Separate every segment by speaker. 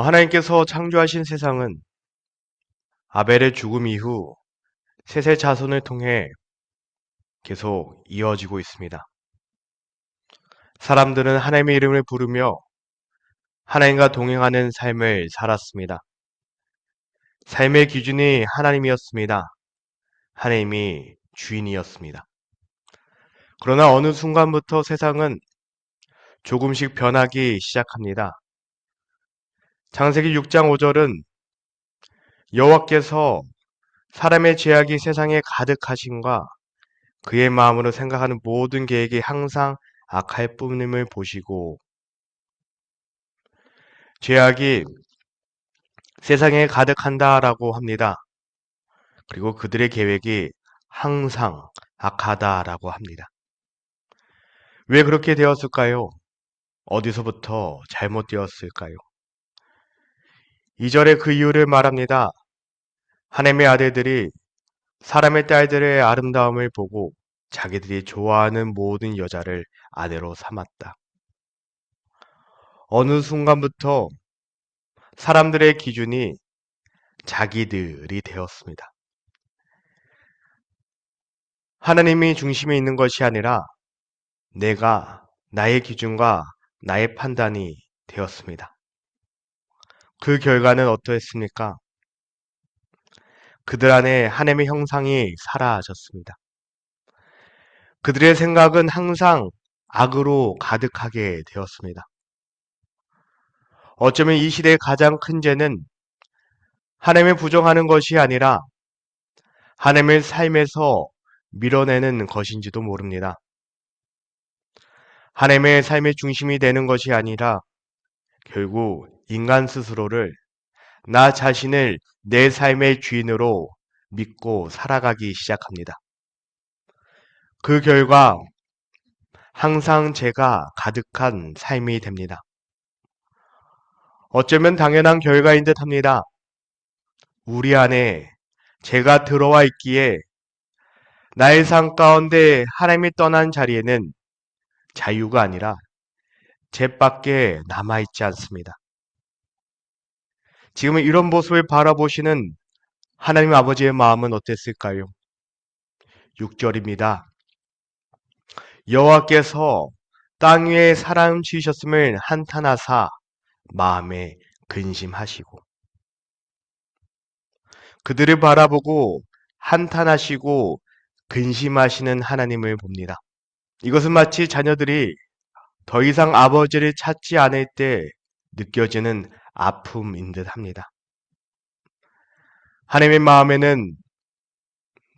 Speaker 1: 하나님께서 창조하신 세상은 아벨의 죽음 이후 셋의 자손을 통해 계속 이어지고 있습니다. 사람들은 하나님의 이름을 부르며 하나님과 동행하는 삶을 살았습니다. 삶의 기준이 하나님이었습니다. 하나님이 주인이었습니다. 그러나 어느 순간부터 세상은 조금씩 변하기 시작합니다. 창세기 6장 5절은 여호와께서 사람의 죄악이 세상에 가득하심과 그의 마음으로 생각하는 모든 계획이 항상 악할 뿐임을 보시고 죄악이 세상에 가득한다라고 합니다. 그리고 그들의 계획이 항상 악하다라고 합니다. 왜 그렇게 되었을까요? 어디서부터 잘못되었을까요? 2절에 그 이유를 말합니다. 하나님의 아들들이 사람의 딸들의 아름다움을 보고 자기들이 좋아하는 모든 여자를 아내로 삼았다. 어느 순간부터 사람들의 기준이 자기들이 되었습니다. 하나님이 중심에 있는 것이 아니라 나의 기준과 나의 판단이 되었습니다. 그 결과는 어떠했습니까? 그들 안에 하나님의 형상이 사라졌습니다. 그들의 생각은 항상 악으로 가득하게 되었습니다. 어쩌면 이 시대의 가장 큰 죄는 하나님을 부정하는 것이 아니라 하나님을 삶에서 밀어내는 것인지도 모릅니다. 하나님의 삶의 중심이 되는 것이 아니라 결국 인간 스스로를 나 자신을 내 삶의 주인으로 믿고 살아가기 시작합니다. 그 결과 항상 죄가 가득한 삶이 됩니다. 어쩌면 당연한 결과인 듯 합니다. 우리 안에 죄가 들어와 있기에 나의 삶 가운데 하나님이 떠난 자리에는 자유가 아니라 죄밖에 남아있지 않습니다. 지금 이런 모습을 바라보시는 하나님 아버지의 마음은 어땠을까요? 6절입니다. 여호와께서 땅 위에 사람 지으셨음을 한탄하사 마음에 근심하시고 그들을 바라보고 한탄하시고 근심하시는 하나님을 봅니다. 이것은 마치 자녀들이 더 이상 아버지를 찾지 않을 때 느껴지는 아픔인 듯 합니다. 하나님의 마음에는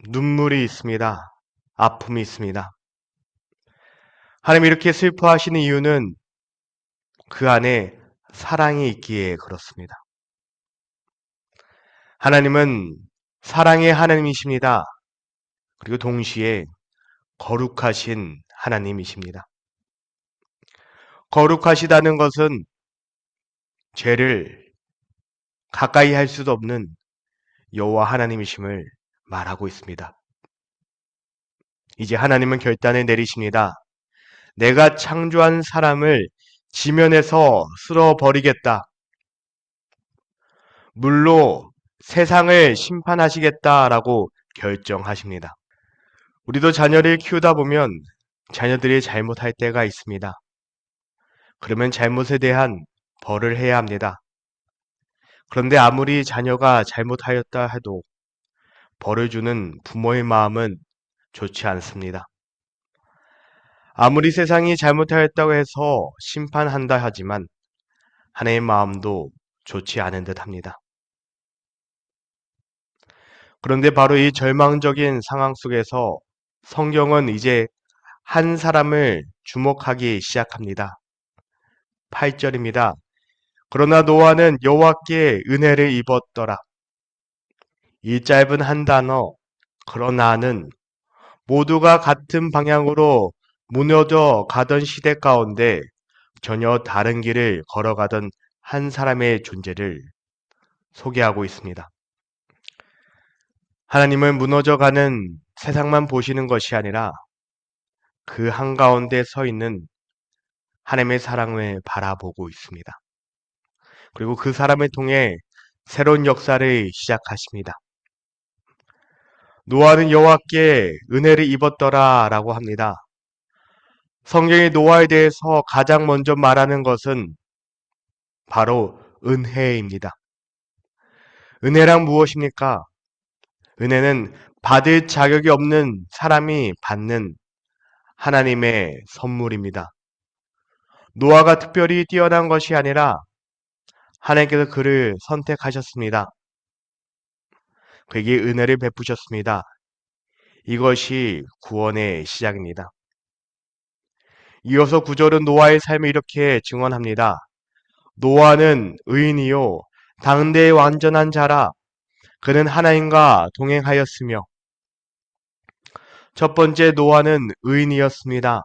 Speaker 1: 눈물이 있습니다. 아픔이 있습니다. 하나님이 이렇게 슬퍼하시는 이유는 그 안에 사랑이 있기에 그렇습니다. 하나님은 사랑의 하나님이십니다. 그리고 동시에 거룩하신 하나님이십니다. 거룩하시다는 것은 죄를 가까이 할 수도 없는 여호와 하나님이심을 말하고 있습니다. 이제 하나님은 결단을 내리십니다. 내가 창조한 사람을 지면에서 쓸어버리겠다. 물로 세상을 심판하시겠다라고 결정하십니다. 우리도 자녀를 키우다 보면 자녀들이 잘못할 때가 있습니다. 그러면 잘못에 대한 벌을 해야 합니다. 그런데 아무리 자녀가 잘못하였다 해도 벌을 주는 부모의 마음은 좋지 않습니다. 아무리 세상이 잘못하였다고 해서 심판한다 하지만 하나님의 마음도 좋지 않은 듯 합니다. 그런데 바로 이 절망적인 상황 속에서 성경은 이제 한 사람을 주목하기 시작합니다. 8절입니다. 그러나 노아는 여호와께 은혜를 입었더라. 이 짧은 한 단어, 그러나는 모두가 같은 방향으로 무너져 가던 시대 가운데 전혀 다른 길을 걸어가던 한 사람의 존재를 소개하고 있습니다. 하나님은 무너져가는 세상만 보시는 것이 아니라 그 한가운데 서 있는 하나님의 사랑을 바라보고 있습니다. 그리고 그 사람을 통해 새로운 역사를 시작하십니다. 노아는 여호와께 은혜를 입었더라라고 합니다. 성경이 노아에 대해서 가장 먼저 말하는 것은 바로 은혜입니다. 은혜란 무엇입니까? 은혜는 받을 자격이 없는 사람이 받는 하나님의 선물입니다. 노아가 특별히 뛰어난 것이 아니라 하나님께서 그를 선택하셨습니다. 그에게 은혜를 베푸셨습니다. 이것이 구원의 시작입니다. 이어서 9절은 노아의 삶을 이렇게 증언합니다. 노아는 의인이요 당대의 완전한 자라 그는 하나님과 동행하였으며. 첫 번째 노아는 의인이었습니다.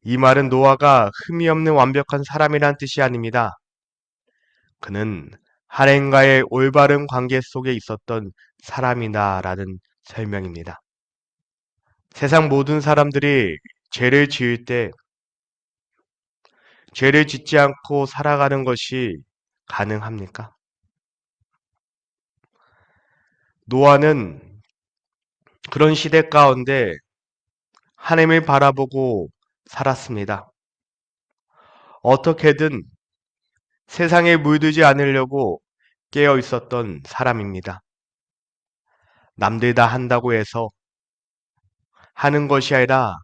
Speaker 1: 이 말은 노아가 흠이 없는 완벽한 사람이란 뜻이 아닙니다. 그는 하나님과의 올바른 관계 속에 있었던 사람이다라는 설명입니다. 세상 모든 사람들이 죄를 지을 때 죄를 짓지 않고 살아가는 것이 가능합니까? 노아는 그런 시대 가운데 하나님을 바라보고 살았습니다. 어떻게든 세상에 물들지 않으려고 깨어 있었던 사람입니다. 남들 다 한다고 해서 하는 것이 아니라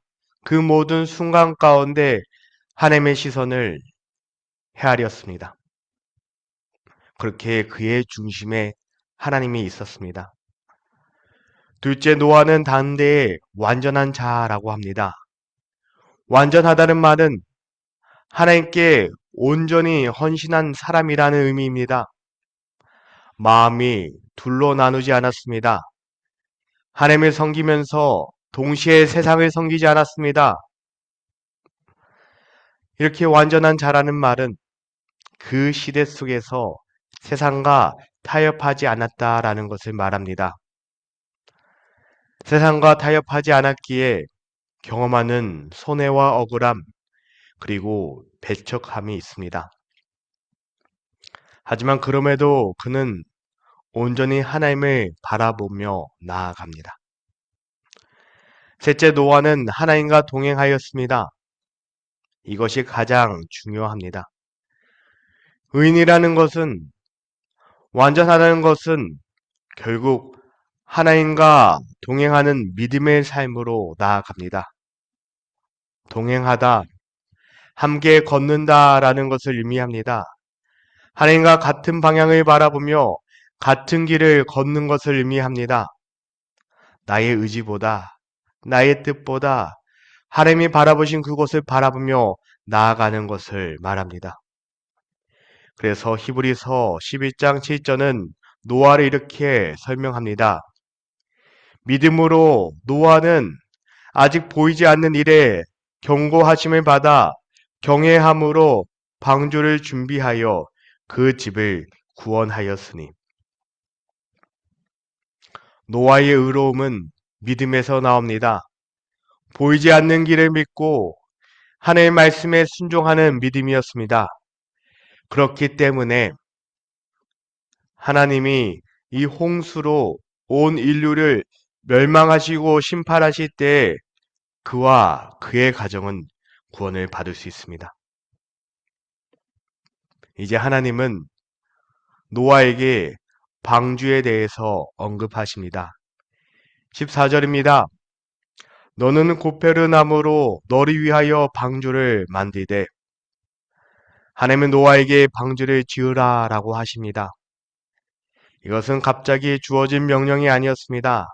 Speaker 1: 그 모든 순간 가운데 하나님의 시선을 헤아렸습니다. 그렇게 그의 중심에 하나님이 있었습니다. 둘째, 노아는 당대의 완전한 자라고 합니다. 완전하다는 말은 하나님께 온전히 헌신한 사람이라는 의미입니다. 마음이 둘로 나누지 않았습니다. 하나님을 섬기면서 동시에 세상을 섬기지 않았습니다. 이렇게 완전한 자라는 말은 그 시대 속에서 세상과 타협하지 않았다라는 것을 말합니다. 세상과 타협하지 않았기에 경험하는 손해와 억울함, 그리고 배척함이 있습니다. 하지만 그럼에도 그는 온전히 하나님을 바라보며 나아갑니다. 셋째, 노아는 하나님과 동행하였습니다. 이것이 가장 중요합니다. 의인이라는 것은, 완전하다는 것은 결국 하나님과 동행하는 믿음의 삶으로 나아갑니다. 동행하다, 함께 걷는다라는 것을 의미합니다. 하나님과 같은 방향을 바라보며 같은 길을 걷는 것을 의미합니다. 나의 의지보다, 나의 뜻보다 하나님이 바라보신 그곳을 바라보며 나아가는 것을 말합니다. 그래서 히브리서 11장 7절은 노아를 이렇게 설명합니다. 믿음으로 노아는 아직 보이지 않는 일에 경고하심을 받아 경외함으로 방주를 준비하여 그 집을 구원하였으니. 노아의 의로움은 믿음에서 나옵니다. 보이지 않는 길을 믿고 하나님의 말씀에 순종하는 믿음이었습니다. 그렇기 때문에 하나님이 이 홍수로 온 인류를 멸망하시고 심판하실 때 그와 그의 가정은 구원을 받을 수 있습니다. 이제 하나님은 노아에게 방주에 대해서 언급하십니다. 14절입니다. 너는 고페르 나무로 너를 위하여 방주를 만들되. 하나님은 노아에게 방주를 지으라 라고 하십니다. 이것은 갑자기 주어진 명령이 아니었습니다.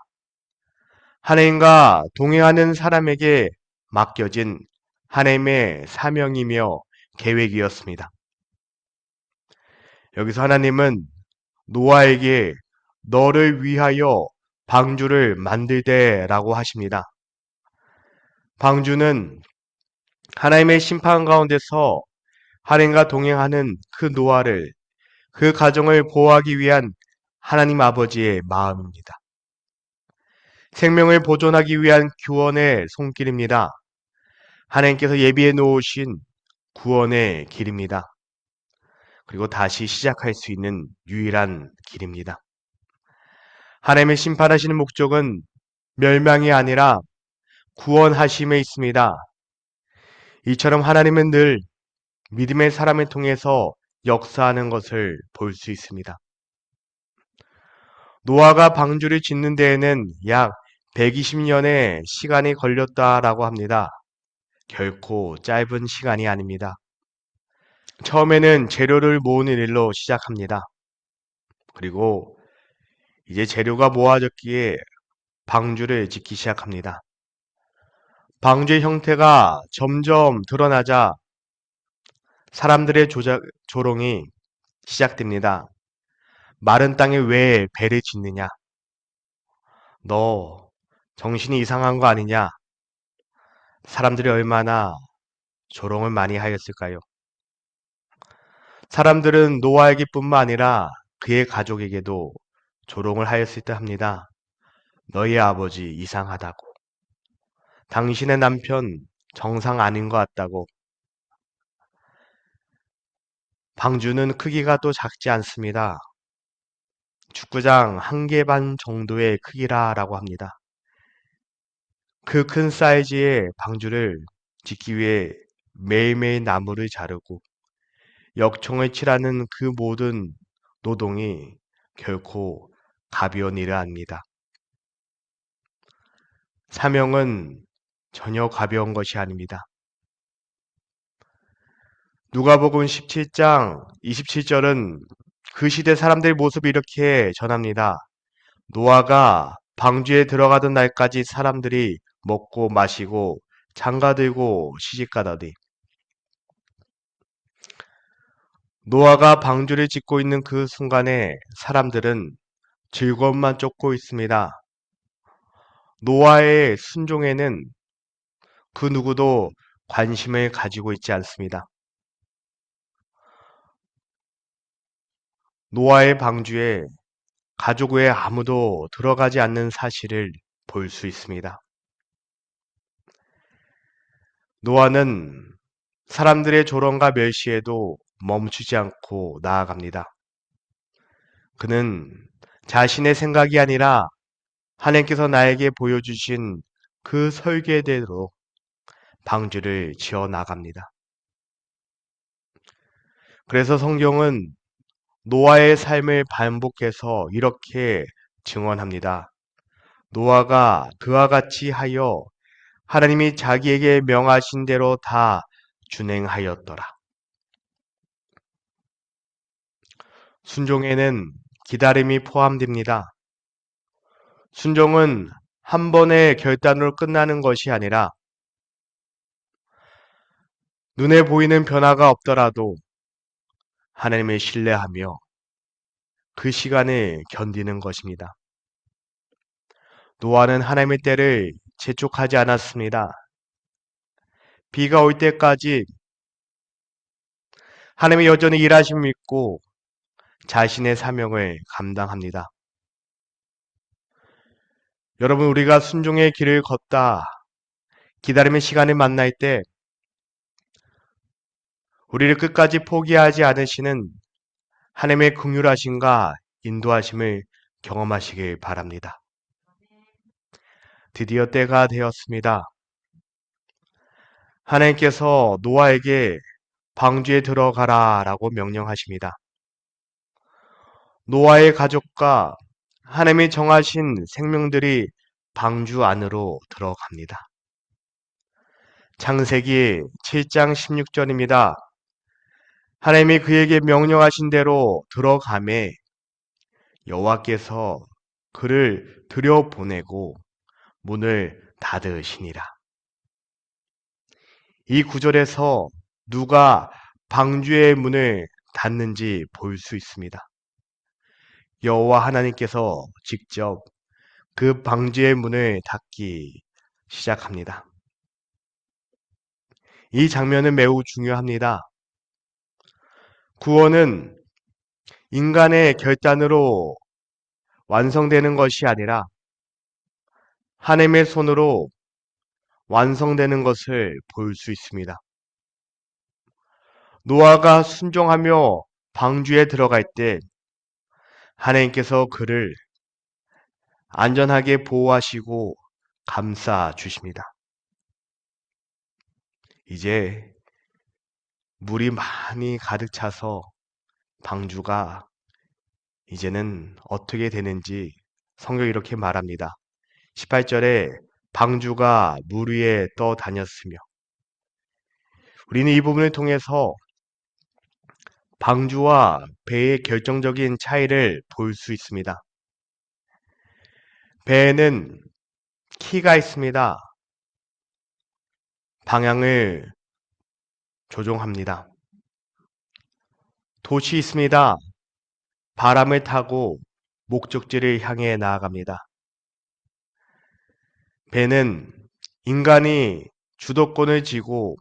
Speaker 1: 하나님과 동행하는 사람에게 맡겨진 하나님의 사명이며 계획이었습니다. 여기서 하나님은 노아에게 너를 위하여 방주를 만들되 라고 하십니다. 방주는 하나님의 심판 가운데서 하나님과 동행하는 그 노아를, 그 가정을 보호하기 위한 하나님 아버지의 마음입니다. 생명을 보존하기 위한 구원의 손길입니다. 하나님께서 예비해 놓으신 구원의 길입니다. 그리고 다시 시작할 수 있는 유일한 길입니다. 하나님의 심판하시는 목적은 멸망이 아니라 구원하심에 있습니다. 이처럼 하나님은 늘 믿음의 사람을 통해서 역사하는 것을 볼 수 있습니다. 노아가 방주를 짓는 데에는 약 120년의 시간이 걸렸다라고 합니다. 결코 짧은 시간이 아닙니다. 처음에는 재료를 모으는 일로 시작합니다. 그리고 이제 재료가 모아졌기에 방주를 짓기 시작합니다. 방주의 형태가 점점 드러나자 사람들의 조롱이 시작됩니다. 마른 땅에 왜 배를 짓느냐? 너 정신이 이상한 거 아니냐? 사람들이 얼마나 조롱을 많이 하였을까요? 사람들은 노아에게뿐만 아니라 그의 가족에게도 조롱을 하였을 듯 합니다. 너희 아버지 이상하다고. 당신의 남편 정상 아닌 것 같다고. 방주는 크기가 또 작지 않습니다. 축구장 1개 반 정도의 크기라고 합니다. 그 큰 사이즈의 방주를 짓기 위해 매일매일 나무를 자르고 역청을 칠하는 그 모든 노동이 결코 가벼운 일이 아닙니다. 사명은 전혀 가벼운 것이 아닙니다. 누가복음 17장 27절은 그 시대 사람들의 모습을 이렇게 전합니다. 노아가 방주에 들어가던 날까지 사람들이 먹고 마시고 장가들고 시집가더니 노아가 방주를 짓고 있는 그 순간에 사람들은 즐거움만 쫓고 있습니다. 노아의 순종에는 그 누구도 관심을 가지고 있지 않습니다. 노아의 방주에 가족 외에 아무도 들어가지 않는 사실을 볼 수 있습니다. 노아는 사람들의 조롱과 멸시에도 멈추지 않고 나아갑니다. 그는 자신의 생각이 아니라 하나님께서 나에게 보여주신 그 설계대로 방주를 지어 나갑니다. 그래서 성경은 노아의 삶을 반복해서 이렇게 증언합니다. 노아가 그와 같이 하여 하나님이 자기에게 명하신 대로 다 준행하였더라. 순종에는 기다림이 포함됩니다. 순종은 한 번의 결단으로 끝나는 것이 아니라 눈에 보이는 변화가 없더라도 하나님을 신뢰하며 그 시간을 견디는 것입니다. 노아는 하나님의 때를 재촉하지 않았습니다. 비가 올 때까지 하나님이 여전히 일하심을 믿고 자신의 사명을 감당합니다. 여러분, 우리가 순종의 길을 걷다 기다림의 시간을 만날 때 우리를 끝까지 포기하지 않으시는 하나님의 긍휼하심과 인도하심을 경험하시길 바랍니다. 드디어 때가 되었습니다. 하나님께서 노아에게 방주에 들어가라 라고 명령하십니다. 노아의 가족과 하나님이 정하신 생명들이 방주 안으로 들어갑니다. 창세기 7장 16절입니다. 하나님이 그에게 명령하신 대로 들어가매 여호와께서 그를 들여보내고 문을 닫으시니라. 이 구절에서 누가 방주의 문을 닫는지 볼 수 있습니다. 여호와 하나님께서 직접 그 방주의 문을 닫기 시작합니다. 이 장면은 매우 중요합니다. 구원은 인간의 결단으로 완성되는 것이 아니라 하나님의 손으로 완성되는 것을 볼 수 있습니다. 노아가 순종하며 방주에 들어갈 때 하나님께서 그를 안전하게 보호하시고 감싸 주십니다. 이제 물이 많이 가득 차서 방주가 이제는 어떻게 되는지 성경이 이렇게 말합니다. 18절에 방주가 물 위에 떠다녔으며, 우리는 이 부분을 통해서 방주와 배의 결정적인 차이를 볼 수 있습니다. 배에는 키가 있습니다. 방향을 조종합니다. 돛이 있습니다. 바람을 타고 목적지를 향해 나아갑니다. 배는 인간이 주도권을 쥐고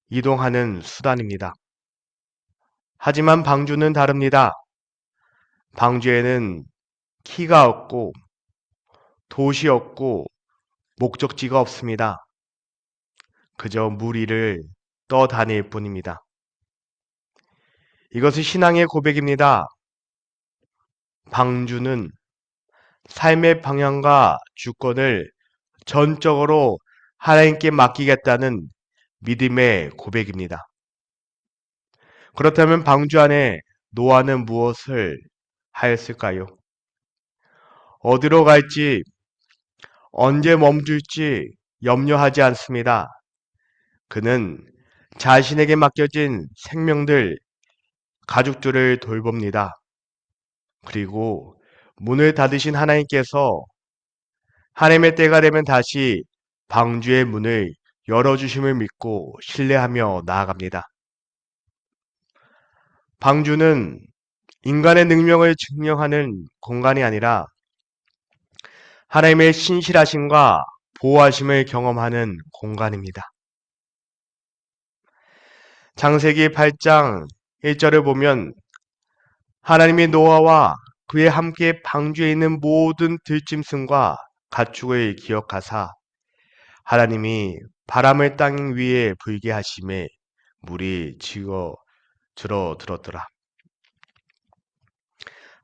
Speaker 1: 이동하는 수단입니다. 하지만 방주는 다릅니다. 방주에는 키가 없고 돛이 없고 목적지가 없습니다. 그저 물 위를 떠다닐 뿐입니다. 이것은 신앙의 고백입니다. 방주는 삶의 방향과 주권을 전적으로 하나님께 맡기겠다는 믿음의 고백입니다. 그렇다면 방주 안에 노아는 무엇을 하였을까요? 어디로 갈지, 언제 멈출지 염려하지 않습니다. 그는 자신에게 맡겨진 생명들, 가족들을 돌봅니다. 그리고 문을 닫으신 하나님께서 하나님의 때가 되면 다시 방주의 문을 열어주심을 믿고 신뢰하며 나아갑니다. 방주는 인간의 능력을 증명하는 공간이 아니라 하나님의 신실하심과 보호하심을 경험하는 공간입니다. 창세기 8장 1절을 보면 하나님이 노아와 그에 함께 방주에 있는 모든 들짐승과 가축을 기억하사 하나님이 바람을 땅 위에 불게 하심에 물이 줄어들었더라.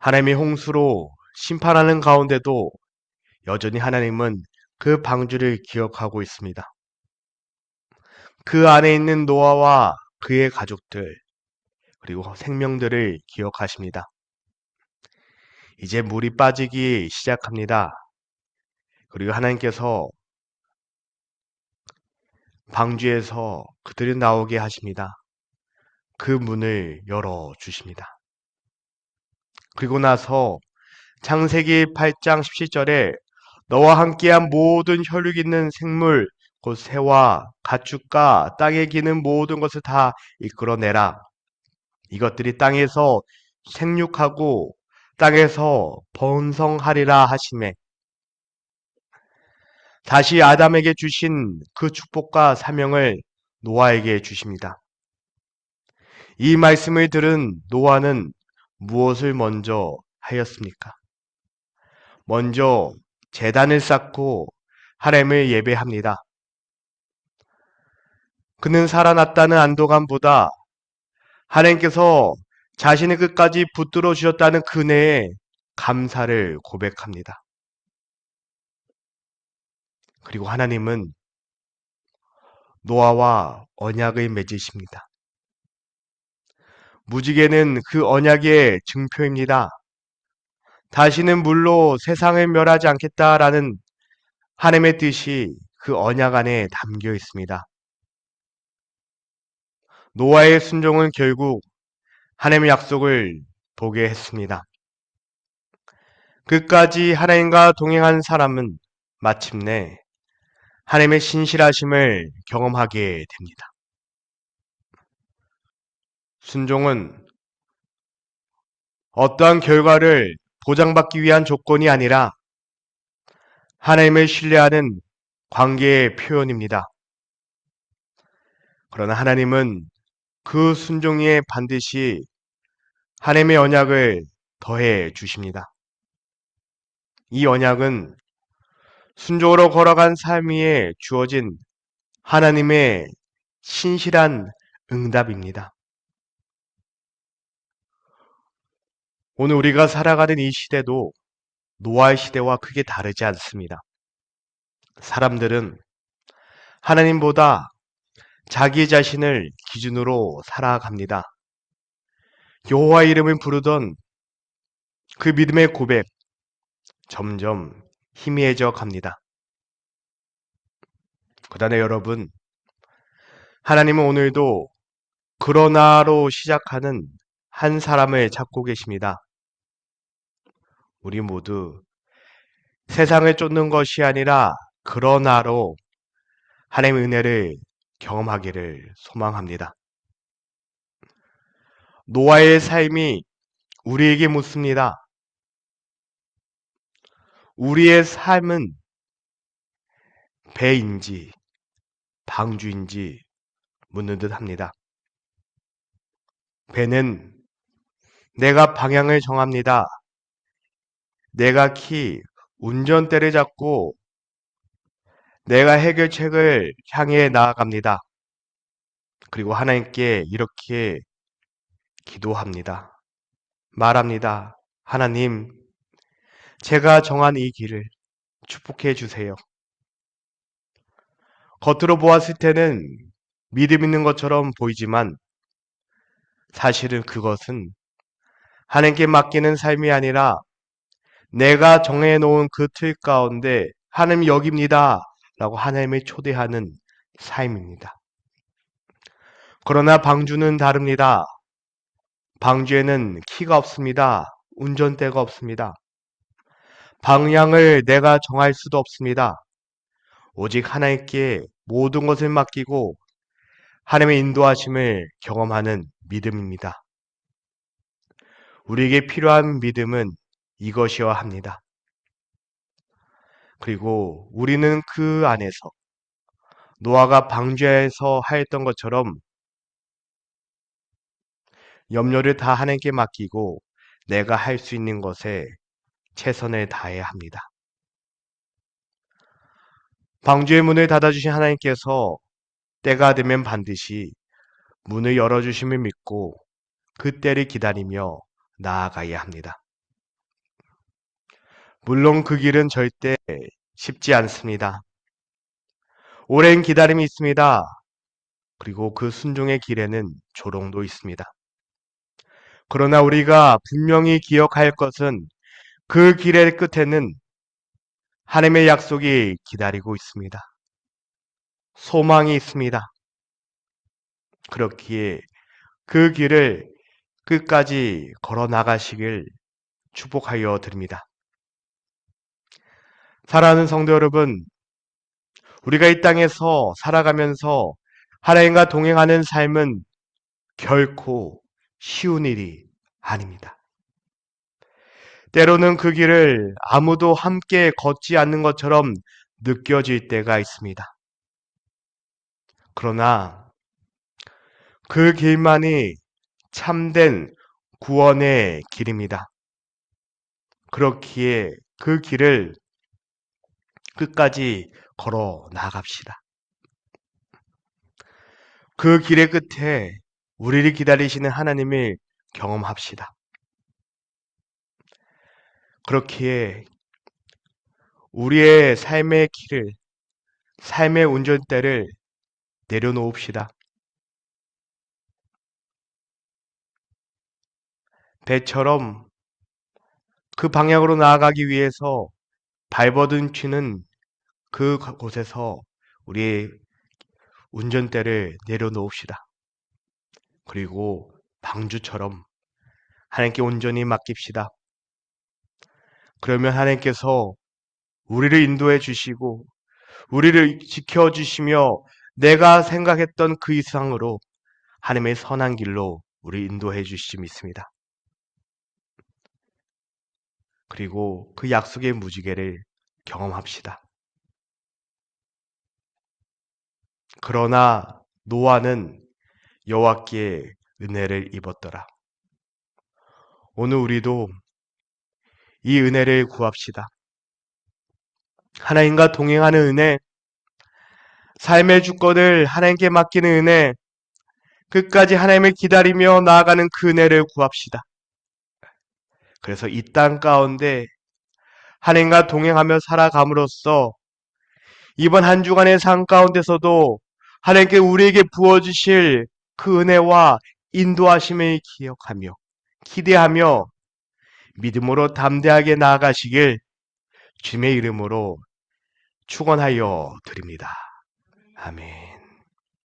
Speaker 1: 하나님이 홍수로 심판하는 가운데도 여전히 하나님은 그 방주를 기억하고 있습니다. 그 안에 있는 노아와 그의 가족들, 그리고 생명들을 기억하십니다. 이제 물이 빠지기 시작합니다. 그리고 하나님께서 방주에서 그들을 나오게 하십니다. 그 문을 열어주십니다. 그리고 나서 창세기 8장 17절에 너와 함께한 모든 혈육 있는 생물, 곧 새와 가축과 땅에 기는 모든 것을 다 이끌어내라. 이것들이 땅에서 생육하고 땅에서 번성하리라 하시매, 다시 아담에게 주신 그 축복과 사명을 노아에게 주십니다. 이 말씀을 들은 노아는 무엇을 먼저 하였습니까? 먼저 제단을 쌓고 하나님을 예배합니다. 그는 살아났다는 안도감보다 하나님께서 자신의 끝까지 붙들어 주셨다는 그네에 감사를 고백합니다. 그리고 하나님은 노아와 언약을 맺으십니다. 무지개는 그 언약의 증표입니다. 다시는 물로 세상을 멸하지 않겠다라는 하나님의 뜻이 그 언약 안에 담겨 있습니다. 노아의 순종은 결국 하나님의 약속을 보게 했습니다. 끝까지 하나님과 동행한 사람은 마침내 하나님의 신실하심을 경험하게 됩니다. 순종은 어떠한 결과를 보장받기 위한 조건이 아니라 하나님을 신뢰하는 관계의 표현입니다. 그러나 하나님은 그 순종에 반드시 하나님의 언약을 더해 주십니다. 이 언약은 순종으로 걸어간 삶 위에 주어진 하나님의 신실한 응답입니다. 오늘 우리가 살아가는 이 시대도 노아의 시대와 크게 다르지 않습니다. 사람들은 하나님보다 자기 자신을 기준으로 살아갑니다. 여호와 이름을 부르던 그 믿음의 고백 점점 희미해져 갑니다. 그러나 여러분, 하나님은 오늘도 그러나로 시작하는 한 사람을 찾고 계십니다. 우리 모두 세상을 쫓는 것이 아니라 그러나로 하나님의 은혜를 경험하기를 소망합니다. 노아의 삶이 우리에게 묻습니다. 우리의 삶은 배인지 방주인지 묻는 듯 합니다. 배는 내가 방향을 정합니다. 내가 운전대를 잡고 내가 해결책을 향해 나아갑니다. 그리고 하나님께 이렇게 기도합니다. 말합니다. 하나님, 제가 정한 이 길을 축복해 주세요. 겉으로 보았을 때는 믿음 있는 것처럼 보이지만 사실은 그것은 하나님께 맡기는 삶이 아니라 내가 정해놓은 그 틀 가운데 하나님 여기입니다 라고 하나님을 초대하는 삶입니다. 그러나 방주는 다릅니다. 방주에는 키가 없습니다. 운전대가 없습니다. 방향을 내가 정할 수도 없습니다. 오직 하나님께 모든 것을 맡기고 하나님의 인도하심을 경험하는 믿음입니다. 우리에게 필요한 믿음은 이것이어야 합니다. 그리고 우리는 그 안에서 노아가 방주에서 하였던 것처럼 염려를 다 하나님께 맡기고 내가 할 수 있는 것에 최선을 다해야 합니다. 방주의 문을 닫아주신 하나님께서 때가 되면 반드시 문을 열어주심을 믿고 그 때를 기다리며 나아가야 합니다. 물론 그 길은 절대 쉽지 않습니다. 오랜 기다림이 있습니다. 그리고 그 순종의 길에는 조롱도 있습니다. 그러나 우리가 분명히 기억할 것은 그 길의 끝에는 하나님의 약속이 기다리고 있습니다. 소망이 있습니다. 그렇기에 그 길을 끝까지 걸어 나가시길 축복하여 드립니다. 사랑하는 성도 여러분, 우리가 이 땅에서 살아가면서 하나님과 동행하는 삶은 결코 쉬운 일이 아닙니다. 때로는 그 길을 아무도 함께 걷지 않는 것처럼 느껴질 때가 있습니다. 그러나 그 길만이 참된 구원의 길입니다. 그렇기에 그 길을 끝까지 걸어 나갑시다. 그 길의 끝에 우리를 기다리시는 하나님을 경험합시다. 그렇기에 우리의 삶의 길을, 삶의 운전대를 내려놓읍시다. 배처럼 그 방향으로 나아가기 위해서 발버둥치는 그곳에서 우리의 운전대를 내려놓읍시다. 그리고 방주처럼 하나님께 온전히 맡깁시다. 그러면 하나님께서 우리를 인도해 주시고 우리를 지켜주시며 내가 생각했던 그 이상으로 하나님의 선한 길로 우리 인도해 주시기 믿습니다. 그리고 그 약속의 무지개를 경험합시다. 그러나 노아는 여호와께 은혜를 입었더라. 오늘 우리도 이 은혜를 구합시다. 하나님과 동행하는 은혜, 삶의 주권을 하나님께 맡기는 은혜, 끝까지 하나님을 기다리며 나아가는 그 은혜를 구합시다. 그래서 이 땅 가운데 하나님과 동행하며 살아감으로써 이번 한 주간의 삶 가운데서도 하나님께 우리에게 부어주실 그 은혜와 인도하심을 기억하며 기대하며 믿음으로 담대하게 나아가시길 주님의 이름으로 축원하여 드립니다. 아멘.